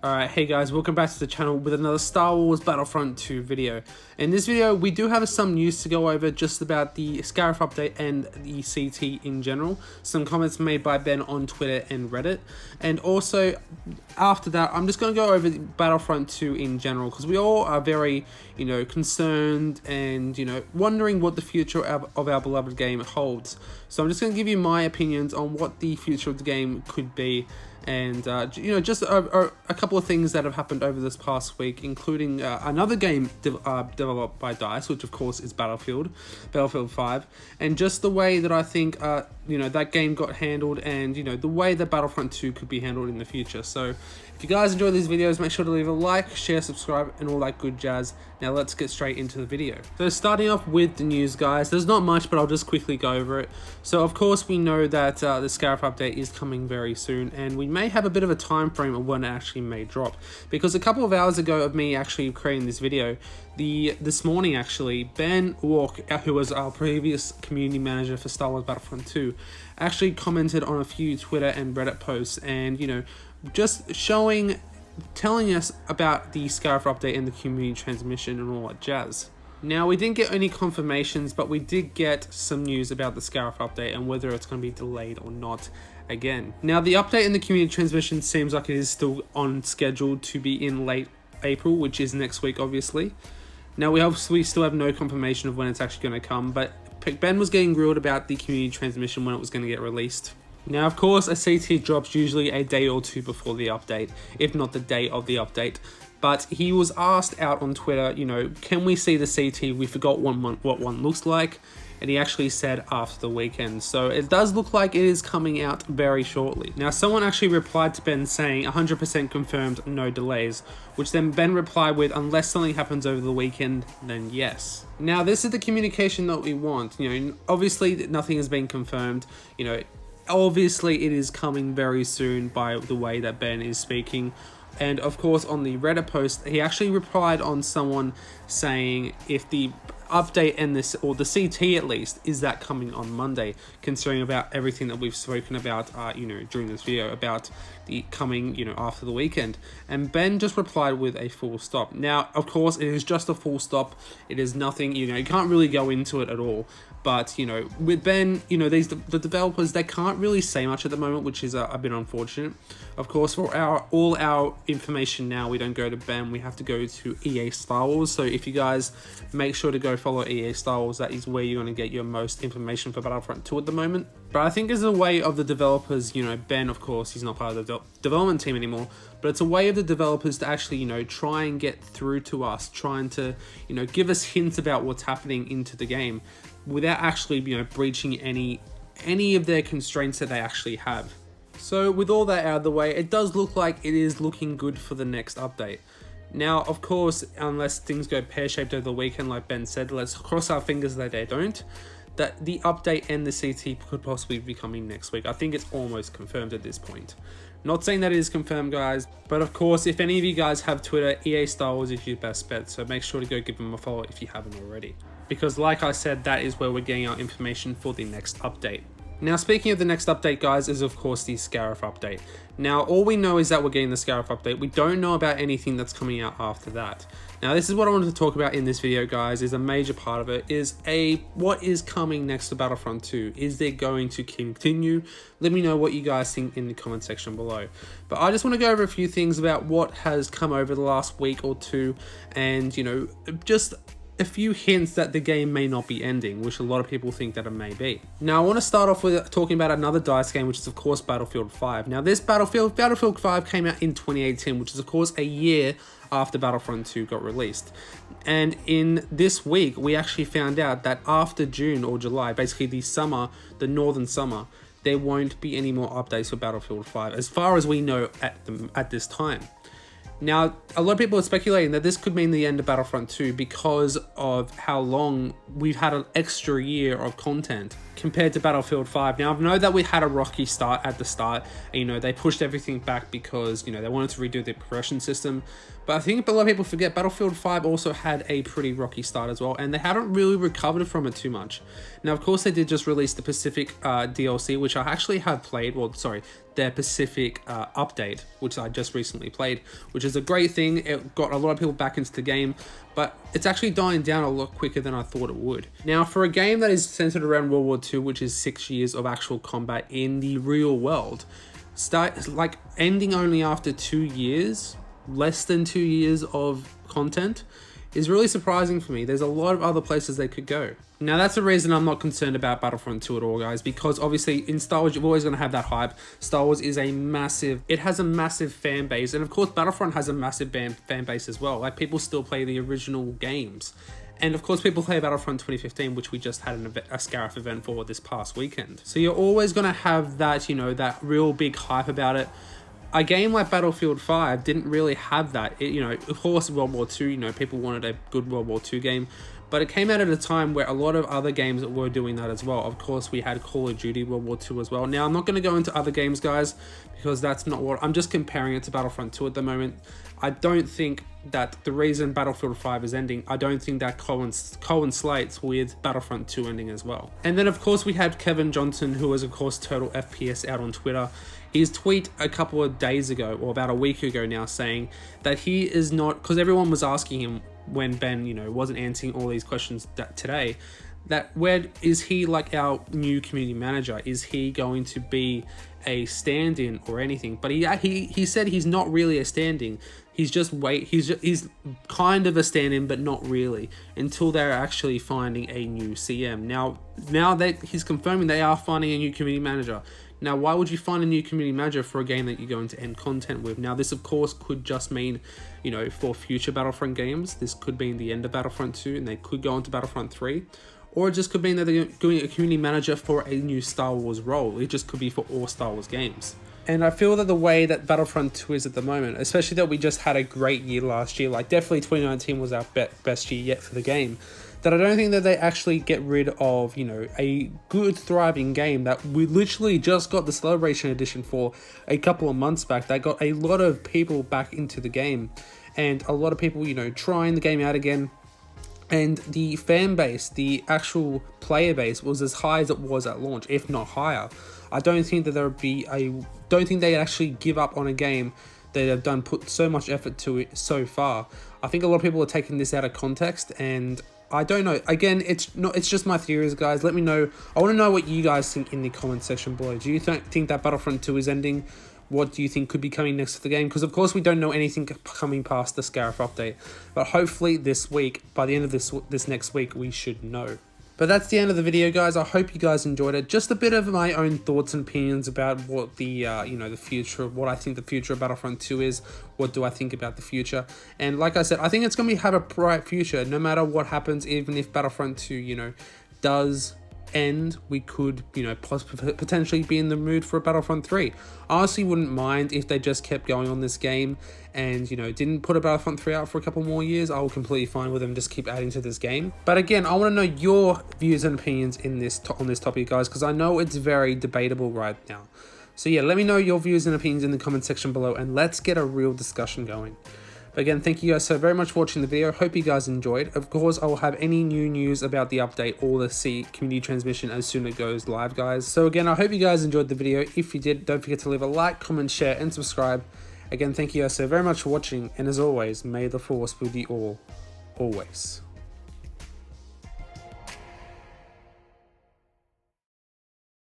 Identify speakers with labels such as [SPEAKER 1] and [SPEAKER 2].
[SPEAKER 1] Alright, hey guys, welcome back to the channel with another Star Wars Battlefront 2 video. In this video, we do have some news to go over just about the Scarif update and the CT in general. Some comments made by Ben on Twitter and Reddit. And also, after that, I'm just going to go over Battlefront 2 in general, because we all are very, concerned and, wondering what the future of our beloved game holds. So I'm just going to give you my opinions on what the future of the game could be. And, just a couple of things that have happened over this past week, including another game developed by DICE, which of course is Battlefield 5, and just the way that I think, that game got handled and, the way that Battlefront 2 could be handled in the future. So if you guys enjoy these videos, make sure to leave a like, share, subscribe, and all that good jazz. Now let's get straight into the video. So starting off with the news, guys, there's not much, but I'll just quickly go over it. So of course we know that the Scarif update is coming very soon, and we may have a bit of a time frame of when it actually may drop, because a couple of hours ago of me actually creating this video, this morning actually, Ben Walk, who was our previous community manager for Star Wars Battlefront 2, actually commented on a few Twitter and Reddit posts, and just telling us about the Scarif update and the community transmission and all that jazz. Now, we didn't get any confirmations, but we did get some news about the Scarif update and whether it's going to be delayed or not again. Now, the update and the community transmission seems like it is still on schedule to be in late April, which is next week, obviously. Now, we still have no confirmation of when it's actually going to come, but Ben was getting grilled about the community transmission when it was going to get released. Now, of course, a CT drops usually a day or two before the update, if not the day of the update. But he was asked out on Twitter, can we see the CT? We forgot what one looks like. And he actually said after the weekend. So it does look like it is coming out very shortly. Now, someone actually replied to Ben saying 100% confirmed, no delays, which then Ben replied with, unless something happens over the weekend, then yes. Now, this is the communication that we want. Obviously nothing has been confirmed. Obviously it is coming very soon by the way that Ben is speaking. And of course, on the Reddit post, he actually replied on someone saying if the update and this, or the CT at least, is that coming on Monday, considering about everything that we've spoken about, during this video about the coming, after the weekend. And Ben just replied with a full stop. Now, of course, it is just a full stop. It is nothing, you can't really go into it at all. But, with Ben, the developers, they can't really say much at the moment, which is a bit unfortunate. Of course, for all our information now, we don't go to Ben, we have to go to EA Star Wars. So if you guys make sure to go follow EA Star Wars, that is where you're going to get your most information for Battlefront 2 at the moment. But I think as a way of the developers, Ben, of course, he's not part of the development team anymore, but it's a way of the developers to actually, try and get through to us, trying to, give us hints about what's happening into the game without actually, breaching any of their constraints that they actually have. So with all that out of the way, it does look like it is looking good for the next update. Now, of course, unless things go pear-shaped over the weekend, like Ben said, let's cross our fingers that they don't, that the update and the CT could possibly be coming next week. I think it's almost confirmed at this point. Not saying that it is confirmed, guys, but of course, if any of you guys have Twitter, EA Star Wars is your best bet, so make sure to go give them a follow if you haven't already. Because like I said, that is where we're getting our information for the next update. Now, speaking of the next update, guys, is of course the Scarif update. Now, all we know is that we're getting the Scarif update. We don't know about anything that's coming out after that. Now, this is what I wanted to talk about in this video, guys, is a major part of it, is what is coming next to Battlefront 2? Is there going to continue? Let me know what you guys think in the comment section below. But I just want to go over a few things about what has come over the last week or two, and, just a few hints that the game may not be ending, which a lot of people think that it may be. Now, I want to start off with talking about another DICE game, which is of course Battlefield 5. Now, this Battlefield 5 came out in 2018, which is of course a year after Battlefront 2 got released. And in this week, we actually found out that after June or July, basically the northern summer, there won't be any more updates for Battlefield 5, as far as we know at this time. Now, a lot of people are speculating that this could mean the end of Battlefront 2 because of how long we've had an extra year of content compared to Battlefield 5. Now, I know that we had a rocky start at the start, and, you know, they pushed everything back because, you know, they wanted to redo the progression system. But I think a lot of people forget Battlefield 5 also had a pretty rocky start as well, and they haven't really recovered from it too much. Now, of course, they did just release the Pacific DLC, which I actually have played. Well, sorry, their Pacific update, which I just recently played, which is a great thing. It got a lot of people back into the game, but it's actually dying down a lot quicker than I thought it would. Now, for a game that is centered around World War II, which is 6 years of actual combat in the real world, ending only after 2 years, less than 2 years of content, is really surprising for me. There's a lot of other places they could go. Now, that's the reason I'm not concerned about Battlefront 2 at all, guys, because obviously in Star Wars, you're always going to have that hype. Star Wars is it has a massive fan base, and of course, Battlefront has a massive fan base as well. Like, people still play the original games. And of course, people play Battlefront 2015, which we just had a Scarif event for this past weekend. So you're always going to have that, you know, that real big hype about it. A game like Battlefield 5 didn't really have that. You know, of course, World War II, you know, people wanted a good World War II game, but it came out at a time where a lot of other games were doing that as well. Of course, we had Call of Duty World War II as well. Now, I'm not going to go into other games, guys, because that's not what I'm just comparing it to Battlefront 2 at the moment. I don't think that the reason Battlefield 5 is ending, I don't think that coincides with Battlefront 2 ending as well. And then, of course, we had Kevin Johnson, who was, of course, Total FPS out on Twitter. His tweet a couple of days ago, or about a week ago now, saying that he is not, because everyone was asking him when Ben, you know, wasn't answering all these questions today, that where is he like our new community manager? Is he going to be a stand-in or anything? But he said he's not really a stand-in. He's he's kind of a stand-in, but not really, until they're actually finding a new CM. Now that he's confirming they are finding a new community manager. Now, why would you find a new community manager for a game that you're going to end content with? Now, this, of course, could just mean, you know, for future Battlefront games, this could mean the end of Battlefront 2, and they could go into Battlefront 3. Or it just could mean that they're doing a community manager for a new Star Wars role. It just could be for all Star Wars games. And I feel that the way that Battlefront 2 is at the moment, especially that we just had a great year last year, like definitely 2019 was our best year yet for the game, that I don't think that they actually get rid of, you know, a good thriving game that we literally just got the Celebration Edition for a couple of months back. That got a lot of people back into the game, and a lot of people, you know, trying the game out again. And the fan base, the actual player base, was as high as it was at launch, if not higher. I don't think that don't think they'd actually give up on a game that have put so much effort to it so far. I think a lot of people are taking this out of context, and I don't know. Again, it's just my theories, guys. Let me know. I want to know what you guys think in the comment section below. Do you think that Battlefront 2 is ending? What do you think could be coming next to the game? Because, of course, we don't know anything coming past the Scarif update. But hopefully this week, by the end of this next week, we should know. But that's the end of the video, guys. I hope you guys enjoyed it. Just a bit of my own thoughts and opinions about what the the future, what I think the future of Battlefront 2 is. What do I think about the future? And like I said, I think it's going to have a bright future, no matter what happens. Even if Battlefront 2, does end, we could, potentially be in the mood for a Battlefront 3. I honestly wouldn't mind if they just kept going on this game and, didn't put a Battlefront 3 out for a couple more years. I will completely fine with them, just keep adding to this game. But again, I want to know your views and opinions on this topic, guys, because I know it's very debatable right now. So yeah, let me know your views and opinions in the comment section below, and let's get a real discussion going. But again, thank you guys so very much for watching the video. Hope you guys enjoyed. Of course, I will have any new news about the update or the community transmission as soon as it goes live, guys. So again, I hope you guys enjoyed the video. If you did, don't forget to leave a like, comment, share, and subscribe. Again, thank you guys so very much for watching. And as always, may the force be with you all, always.